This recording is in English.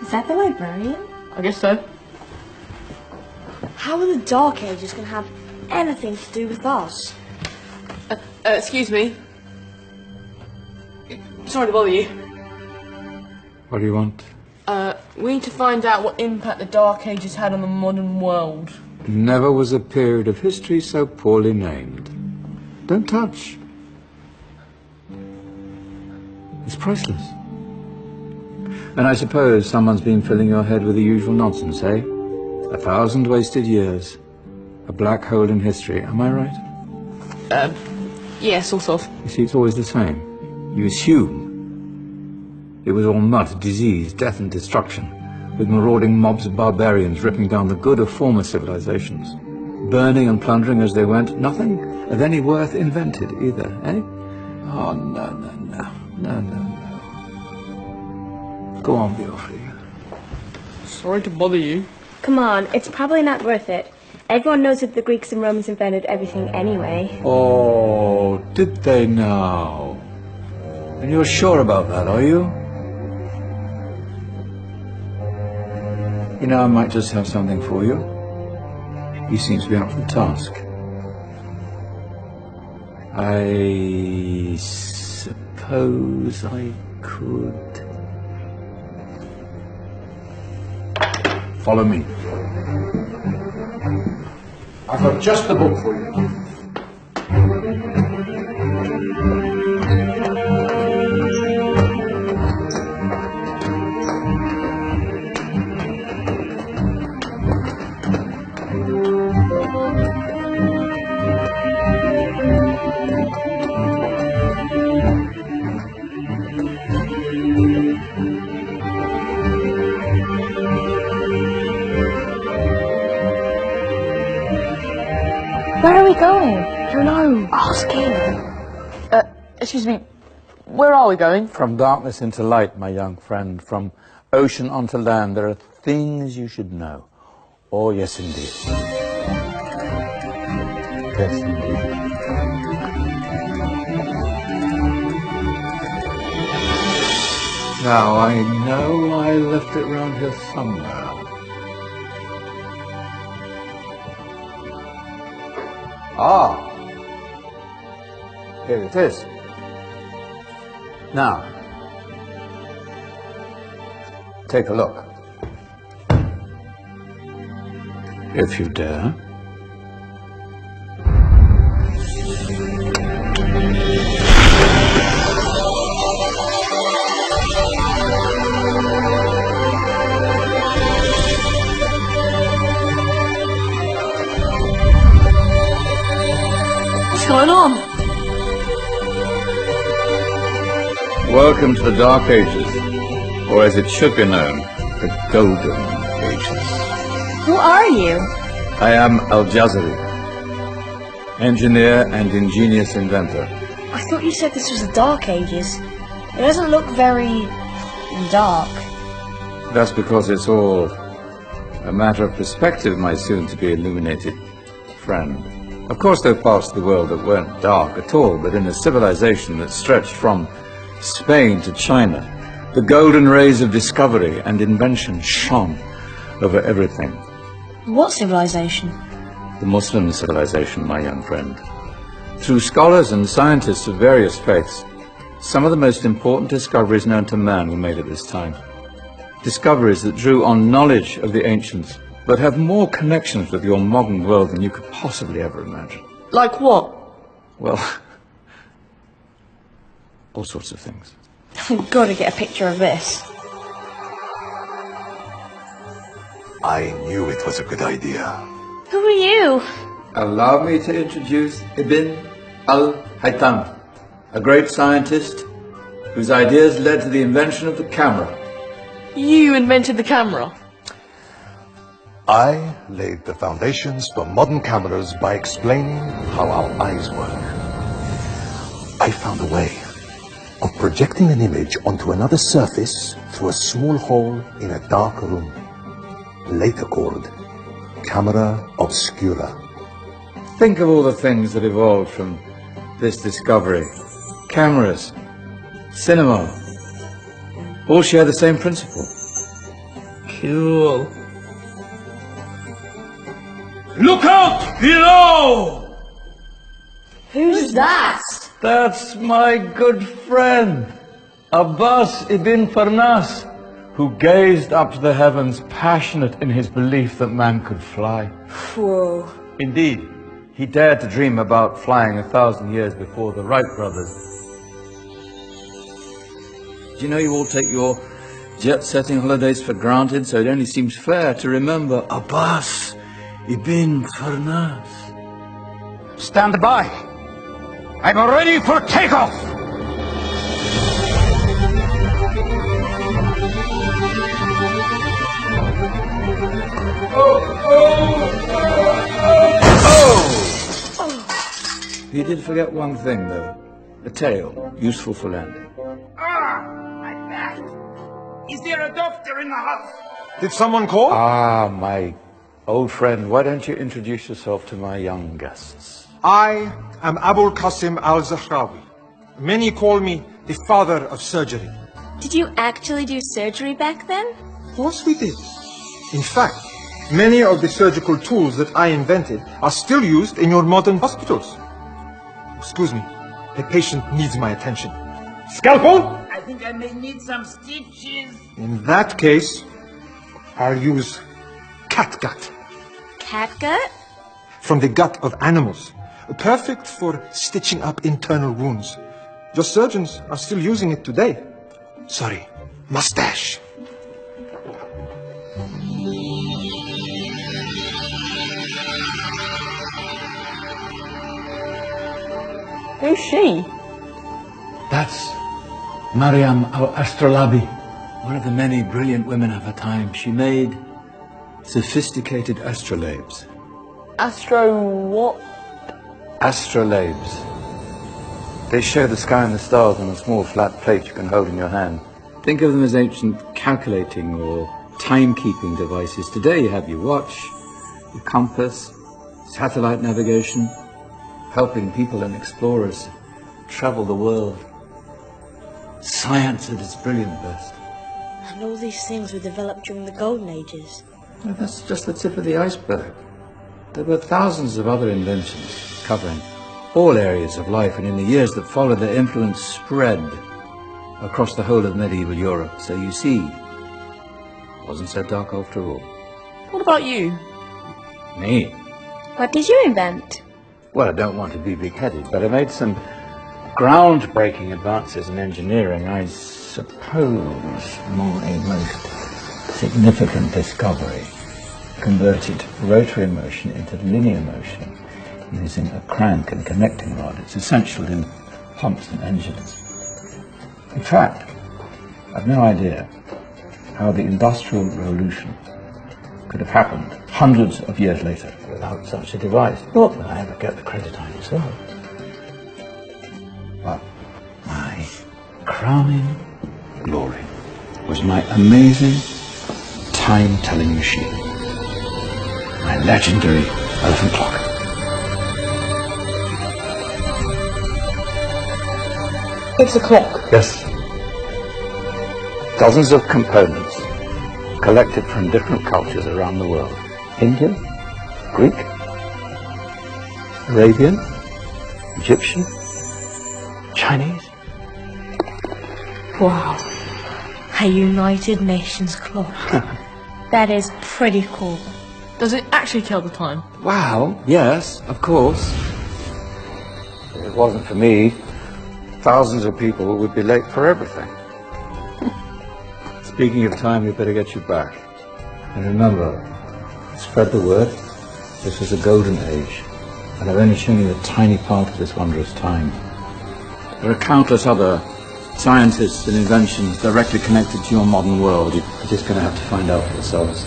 Is that the librarian? I guess so. How are the Dark Ages going to have anything to do with us? Excuse me. Sorry to bother you. What do you want? We need to find out what impact the Dark Ages had on the modern world. Never was a period of history so poorly named. Don't touch. It's priceless. And I suppose someone's been filling your head with the usual nonsense, eh? 1,000 wasted years. A black hole in history, am I right? Yeah, sort of. You see, it's always the same. You assume it was all mud, disease, death and destruction, with marauding mobs of barbarians ripping down the good of former civilizations, burning and plundering as they went. Nothing of any worth invented either, eh? Oh, no, no, no, no, no, no. Go on, Beofrey. Sorry to bother you. Come on, it's probably not worth it. Everyone knows that the Greeks and Romans invented everything anyway. Oh, did they now? And you're sure about that, are you? You know, I might just have something for you. He seems to be up for the task. I suppose I could... Follow me. I've got just the book for you. Where are we going? Don't know. Ask him. Excuse me. Where are we going? From darkness into light, my young friend. From ocean onto land. There are things you should know. Oh, yes, indeed. Yes, indeed. Now, I know I left it round here somewhere. Ah, here it is. Now, take a look. If you dare. What's going on? Welcome to the Dark Ages, or as it should be known, the Golden Ages. Who are you? I am Al-Jazari, engineer and ingenious inventor. I thought you said this was the Dark Ages. It doesn't look very... dark. That's because it's all a matter of perspective, my soon-to-be illuminated friend. Of course, there are parts of the world that weren't dark at all, but in a civilization that stretched from Spain to China, the golden rays of discovery and invention shone over everything. What civilization? The Muslim civilization, my young friend. Through scholars and scientists of various faiths, some of the most important discoveries known to man were made at this time. Discoveries that drew on knowledge of the ancients, but have more connections with your modern world than you could possibly ever imagine. Like what? Well, all sorts of things. I've got to get a picture of this. I knew it was a good idea. Who are you? Allow me to introduce Ibn al-Haytham, a great scientist whose ideas led to the invention of the camera. You invented the camera. I laid the foundations for modern cameras by explaining how our eyes work. I found a way of projecting an image onto another surface through a small hole in a dark room, later called camera obscura. Think of all the things that evolved from this discovery. Cameras, cinema, all share the same principle. cool. Look out below! Who's that? That's my good friend, Abbas ibn Farnas, who gazed up to the heavens, passionate in his belief that man could fly. Whoa. Indeed, he dared to dream about flying 1,000 years before the Wright brothers. Do you know you all take your jet-setting holidays for granted, so it only seems fair to remember Abbas ibn Farnas. Stand by. I'm ready for takeoff. You did forget one thing, though. A tail, useful for landing. My back! Is there a doctor in the house? Did someone call? Ah, my old friend, why don't you introduce yourself to my young guests? I am Abul Qasim al-Zahrawi. Many call me the father of surgery. Did you actually do surgery back then? Of course we did. In fact, many of the surgical tools that I invented are still used in your modern hospitals. Excuse me, the patient needs my attention. Scalpel? I think I may need some stitches. In that case, I'll use catgut. Catgut? From the gut of animals. Perfect for stitching up internal wounds. Your surgeons are still using it today. Sorry, mustache. Who's she? That's Maryam al-Astrolabi, one of the many brilliant women of her time. She made sophisticated astrolabes. Astro what? Astrolabes. They show the sky and the stars on a small flat plate you can hold in your hand. Think of them as ancient calculating or timekeeping devices. Today you have your watch, your compass, satellite navigation, helping people and explorers travel the world. Science at its brilliant best. And all these things were developed during the Golden Ages. Well, that's just the tip of the iceberg. There were thousands of other inventions covering all areas of life, and in the years that followed, their influence spread across the whole of medieval Europe. So you see, it wasn't so dark after all. What about you? Me? What did you invent? Well, I don't want to be big-headed, but I made some groundbreaking advances in engineering. I suppose my most significant discovery converted rotary motion into linear motion using a crank and connecting rod. It's essential in pumps and engines. In fact, I've no idea how the Industrial Revolution could have happened hundreds of years later without such a device. Not that I ever get the credit I deserve. But my crowning glory was my amazing time-telling machine, my legendary elephant clock. It's a clock. Yes. Dozens of components collected from different cultures around the world. Indian, Greek, Arabian, Egyptian, Chinese. Wow. A United Nations clock. That is pretty cool. Does it actually tell the time? Wow, yes, of course. If it wasn't for me, thousands of people would be late for everything. Speaking of time, we better get you back. And remember, spread the word. This was a golden age, and I've only shown you a tiny part of this wondrous time. There are countless other scientists and inventions directly connected to your modern world. You're just going to have to find out for yourselves.